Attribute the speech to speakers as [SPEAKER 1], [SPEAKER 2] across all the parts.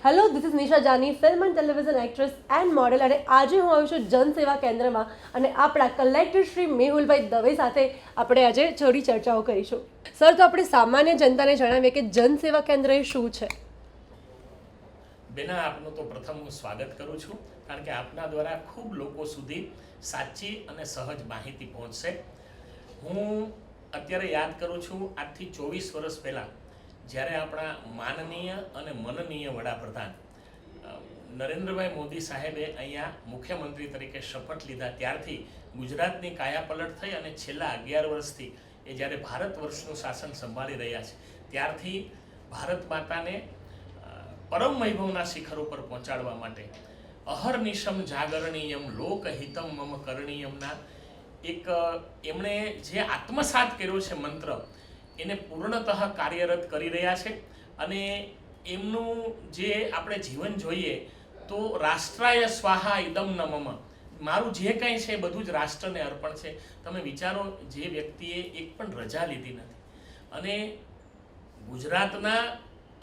[SPEAKER 1] Hello, this is Nisha Jani, film and television actress and model. અને આજે હું આવી છું જનસેવા કેન્દ્રમાં અને આપણા કલેક્ટર શ્રી મેહુલભાઈ દવે સાથે આપણે આજે થોડી ચર્ચાઓ કરીશું. સર, તો આપણે સામાન્ય જનતાને જણાવીએ કે જનસેવા કેન્દ્ર એ શું છે?
[SPEAKER 2] બેના, આપનું તો પ્રથમ હું સ્વાગત કરું છું, કારણ કે આપના દ્વારા ખૂબ લોકો સુધી સાચી અને સહજ માહિતી પહોંચશે. હું અત્યારે યાદ કરું છું, આજથી 24 વર્ષ પહેલાં જ્યારે આપણા માનનીય અને મનનીય વડાપ્રધાન નરેન્દ્રભાઈ મોદી સાહેબે અહીંયા મુખ્યમંત્રી તરીકે શપથ લીધા, ત્યારથી ગુજરાતની કાયાપલટ થઈ અને છેલ્લા 11 વર્ષથી એ જ્યારે ભારત વર્ષનું શાસન સંભાળી રહ્યા છે, ત્યારથી ભારત માતાને પરમ વૈભવના શિખર ઉપર પહોંચાડવા માટે અહર્નિશમ જાગરણીયમ લોકહિતમ મમ કરણીયમના એક એમણે જે આત્મસાત કર્યો છે મંત્ર, એને પૂર્ણતઃ કાર્યરત કરી રહ્યા છે. અને એમનું જે આપણે જીવન જોઈએ તો રાષ્ટ્રાય સ્વાહા ઇદમ ન મમ, મારું જે કંઈ છે બધું જ રાષ્ટ્રને અર્પણ છે. તમે વિચારો, જે વ્યક્તિએ એક પણ રજા લીધી નથી અને ગુજરાતના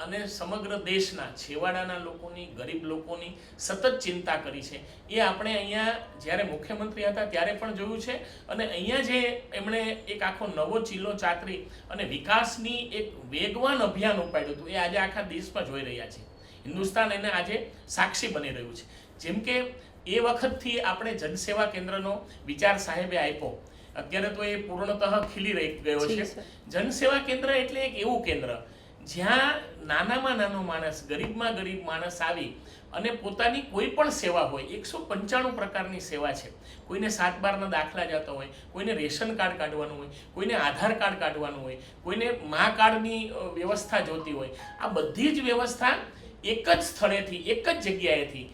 [SPEAKER 2] અને સમગ્ર દેશના છેવાડાના લોકોની, ગરીબ લોકોની સતત ચિંતા કરી છે, એ આપણે અહીંયા જ્યારે મુખ્યમંત્રી હતા ત્યારે પણ જોયું છે. અને અહીંયા જે એમણે એક આખો નવો ચીલો ચાતરી અને વિકાસની એક વેગવાન અભિયાન ઉપાડ્યું હતું, એ આજે આખા દેશમાં જોઈ રહ્યા છે. હિન્દુસ્તાન એને આજે સાક્ષી બની રહ્યું છે. જેમ કે એ વખતથી આપણે જનસેવા કેન્દ્રનો વિચાર સાહેબે આપ્યો, અત્યારે તો એ પૂર્ણતઃ ખીલી રહી ગયો છે. જનસેવા કેન્દ્ર એટલે એક એવું કેન્દ્ર જ્યાં નાનામાં નાનો માણસ, ગરીબમાં ગરીબ માણસ આવી અને પોતાની કોઈ પણ સેવા હોય, 195 પ્રકારની સેવા છે. કોઈને 7/12ના દાખલા જતા હોય, કોઈને રેશન કાર્ડ કાઢવાનું હોય, કોઈને આધાર કાર્ડ કાઢવાનું હોય, કોઈને મા કાર્ડની વ્યવસ્થા જોતી હોય, આ બધી જ વ્યવસ્થા એક જ સ્થળેથી, એક જ જગ્યાએથી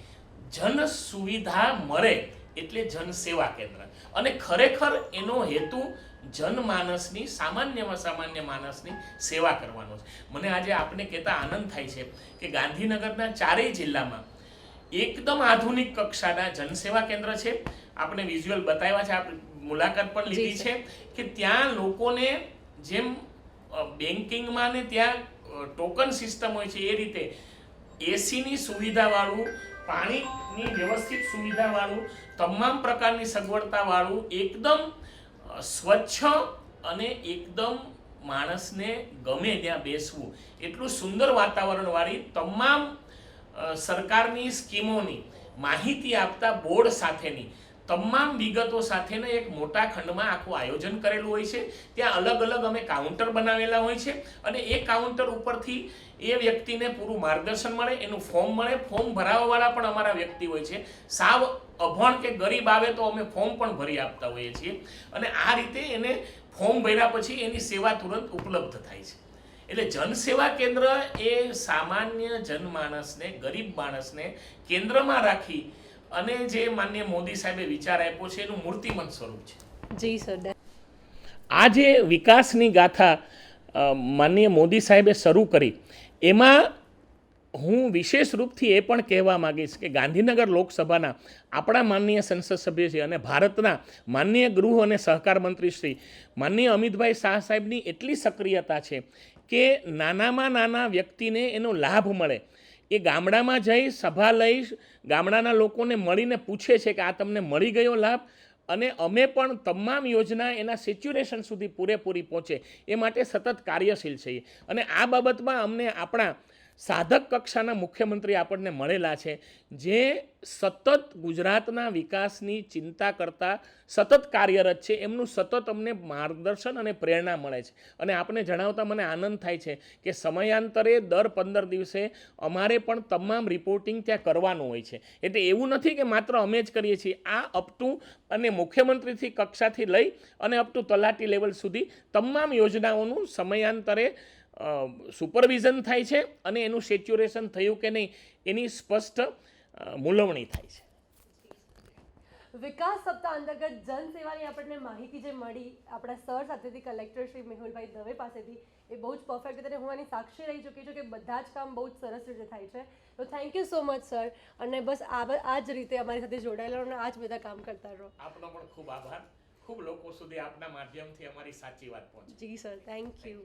[SPEAKER 2] જન સુવિધા મળે એટલે જનસેવા કેન્દ્ર. અને ખરેખર એનો હેતુ જનમાનસની, સામાન્યમાં સામાન્ય માણસની સેવા કરવાનો છે. મને આજે આપને કહેતા આનંદ થાય છે કે ગાંધીનગરના 4 જિલ્લામાં એકદમ આધુનિક કક્ષાના જનસેવા કેન્દ્ર છે. આપણે વિઝ્યુઅલ બતાવ્યા છે, આપણે મુલાકાત પણ લીધી છે કે ત્યાં લોકોને જેમ બેન્કિંગમાં ને ત્યાં ટોકન સિસ્ટમ હોય છે, એ રીતે એસીની સુવિધાવાળું, પાણીની વ્યવસ્થિત સુવિધાવાળું, તમામ પ્રકારની સગવડતાવાળું, એકદમ સ્વચ્છ અને એકદમ માણસને ગમે ત્યાં બેસવું એટલું સુંદર વાતાવરણવાળી તમામ સરકારની સ્કીમોની માહિતી આપતા બોર્ડ સાથેની તમામ વિગતો સાથેના એક મોટા ખંડમાં આખું આયોજન કરેલું હોય છે. ત્યાં અલગ અલગ અમે કાઉન્ટર બનાવેલા હોય છે અને એ કાઉન્ટર ઉપરથી એ વ્યક્તિને પૂરું માર્ગદર્શન મળે, એનું ફોર્મ મળે. ફોર્મ ભરાવવાવાળા પણ અમારા વ્યક્તિ હોય છે. સાવ અભણ કે ગરીબ આવે તો અમે ફોર્મ પણ ભરી આપતા હોઈએ છીએ અને આ રીતે એને ફોર્મ ભર્યા પછી એની સેવા તુરંત ઉપલબ્ધ થાય છે. એટલે જનસેવા કેન્દ્ર એ સામાન્ય જનમાનસને, ગરીબ માણસને કેન્દ્રમાં રાખી અને જે માનનીય મોદી સાહેબે વિચાર આપ્યો છે એનું મૂર્તિમંત સ્વરૂપ છે.
[SPEAKER 1] જી સર.
[SPEAKER 2] આ જે વિકાસની ગાથા માનનીય મોદી સાહેબે શરૂ કરી, એમાં હું વિશેષ રૂપથી એ પણ કહેવા માગીશ કે ગાંધીનગર લોકસભાના આપણા માનનીય સંસદ સભ્ય છે અને ભારતના માનનીય ગૃહ અને સહકાર મંત્રી શ્રી માનનીય અમિતભાઈ શાહ સાહેબની એટલી સક્રિયતા છે કે નાનામાં નાના વ્યક્તિને એનો લાભ મળે. એ ગામડામાં જઈ સભા લઈ ગામડાના લોકોને મળીને પૂછે છે કે આ તમને મળી ગયો લાભ, અને અમે પણ તમામ યોજના એના સેચ્યુરેશન સુધી પૂરેપૂરી પહોંચે એ માટે સતત કાર્યશીલ છીએ. અને આ બાબતમાં અમને આપણા સાધક કક્ષાના મુખ્યમંત્રી આપણને મળેલા છે, જે સતત ગુજરાતના વિકાસની ચિંતા કરતા સતત કાર્યરત છે. એમનું સતત અમને માર્ગદર્શન અને પ્રેરણા મળે છે. અને આપને જણાવતા મને આનંદ થાય છે કે સમયાંતરે દર 15 દિવસે અમારે પણ તમામ રિપોર્ટિંગ ત્યાં કરવાનું હોય છે. એટલે એવું નથી કે માત્ર અમે જ કરીએ છીએ. આ અપ ટુ અને મુખ્યમંત્રીથી કક્ષાથી લઈ અને અપ ટુ તલાટી લેવલ સુધી તમામ યોજનાઓનું સમયાંતરે સુપરવિઝન થાય છે અને એનું સેચ્યુરેશન થયું કે નહીં એની સ્પષ્ટ મૂલવણી થાય છે.
[SPEAKER 1] વિકાસ સપ્તાહ અંતર્ગત જનસેવાની આપણને માહિતી જે મળી આપણા સર સાથેથી, કલેક્ટર શ્રી મેહુલભાઈ દવે પાસેથી, એ બહુ જ પરફેક્ટ હતી અને હું આની સાક્ષી રહી ચૂકી છું કે બધા જ કામ બહુ જ સરસ રીતે થાય છે. તો thank you so much sir. અને બસ આ જ રીતે અમારી સાથે જોડાયેલા અને આ જ બધા કામ કરતા રહો.
[SPEAKER 2] આપનો પણ ખૂબ આભાર. ખૂબ લોકો સુધી આપના માધ્યમથી અમારી સાચી વાત પહોંચે.
[SPEAKER 1] જી સર, થેન્ક યુ.